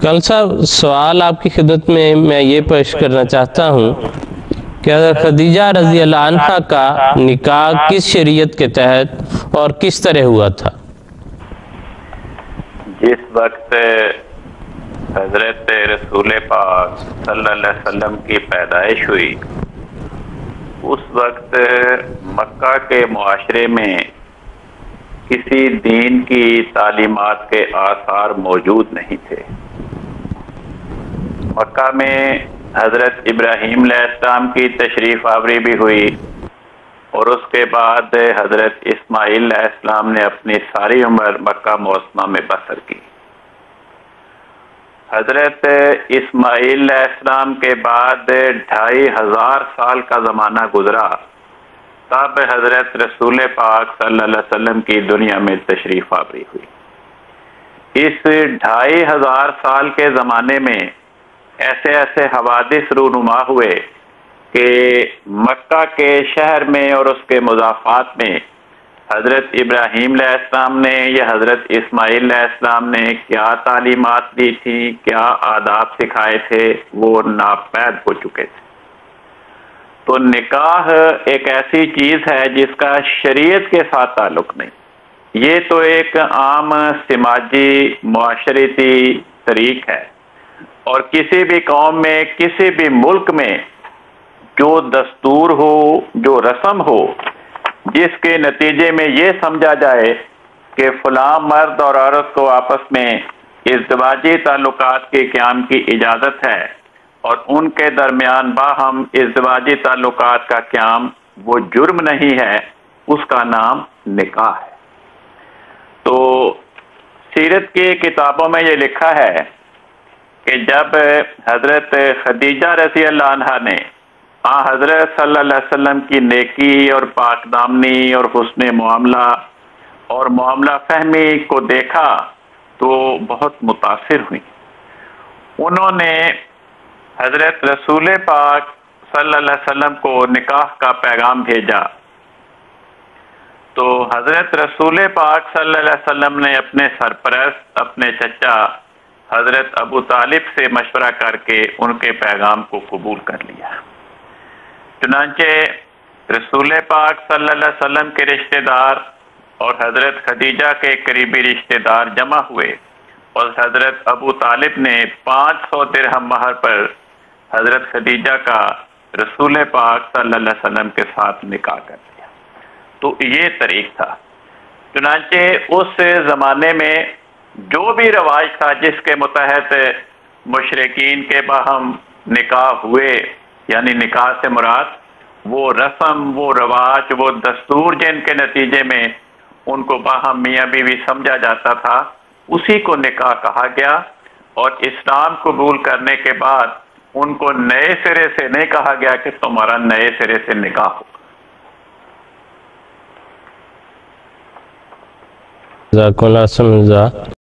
کل صاحب سوال آپ کی خدمت میں یہ پیش کرنا چاہتا ہوں کہ حضرت خدیجہ رضی اللہ عنہ کا نکاح کس شریعت کے تحت اور کس طرح ہوا تھا؟ جس وقت حضرت رسول پاک صلی اللہ علیہ وسلم کی پیدائش ہوئی اس وقت مکہ کے معاشرے میں کسی دین کی تعلیمات کے آثار موجود نہیں تھے۔ مکہ میں حضرت ابراہیم علیہ السلام کی تشریف آوری بھی ہوئی اور اس کے بعد حضرت اسماعیل علیہ السلام نے اپنی ساری عمر مکہ معظمہ میں بسر کی۔ حضرت اسماعیل علیہ السلام کے بعد 2500 سال کا زمانہ گزرا تب حضرت رسول پاک صلی اللہ علیہ وسلم کی دنیا میں تشریف آوری ہوئی۔ اس 2500 سال کے زمانے میں ایسے ایسے حوادث رونما ہوئے کہ مکہ کے شہر میں اور اس کے مضافات میں حضرت ابراہیم علیہ السلام نے یا حضرت اسماعیل علیہ السلام نے کیا تعلیمات دی تھی، کیا آداب سکھائے تھے، وہ ناپید ہو چکے تھے۔ تو نکاح ایک ایسی چیز ہے جس کا شریعت کے ساتھ تعلق نہیں، یہ تو ایک عام سماجی معاشرتی طریق ہے، اور کسی بھی قوم میں کسی بھی ملک میں جو دستور ہو، جو رسم ہو، جس کے نتیجے میں یہ سمجھا جائے کہ فلاں مرد اور عورت کو آپس میں ازدواجی تعلقات کے قیام کی اجازت ہے اور ان کے درمیان باہم ازدواجی تعلقات کا قیام وہ جرم نہیں ہے، اس کا نام نکاح ہے۔ تو سیرت کی کتابوں میں یہ لکھا ہے کہ جب حضرت خدیجہ رضی اللہ عنہ نے حضرت صلی اللہ علیہ وسلم کی نیکی اور پاک دامنی اور حسن معاملہ اور معاملہ فہمی کو دیکھا تو بہت متاثر ہوئی۔ انہوں نے حضرت رسول پاک صلی اللہ علیہ وسلم کو نکاح کا پیغام بھیجا تو حضرت رسول پاک صلی اللہ علیہ وسلم نے اپنے سرپرست اپنے چچا حضرت ابو طالب سے مشورہ کر کے ان کے پیغام کو قبول کر لیا۔ چنانچہ رسول پاک صلی اللہ علیہ وسلم کے رشتہ دار اور حضرت خدیجہ کے قریبی رشتہ دار جمع ہوئے اور حضرت ابو طالب نے 500 درہم مہر پر حضرت خدیجہ کا رسول پاک صلی اللہ علیہ وسلم کے ساتھ نکاح کر دیا۔ تو یہ طریق تھا۔ چنانچہ اس زمانے میں جو بھی رواج تھا جس کے متحد مشرکین کے باہم نکاح ہوئے، یعنی نکاح سے مراد وہ رسم، وہ رواج، وہ دستور جن کے نتیجے میں ان کو باہم میاں بیوی سمجھا جاتا تھا، اسی کو نکاح کہا گیا۔ اور اسلام قبول کرنے کے بعد ان کو نئے سرے سے نہیں کہا گیا کہ تمہارا نئے سرے سے نکاح ہو۔ جزاک اللہ خیر۔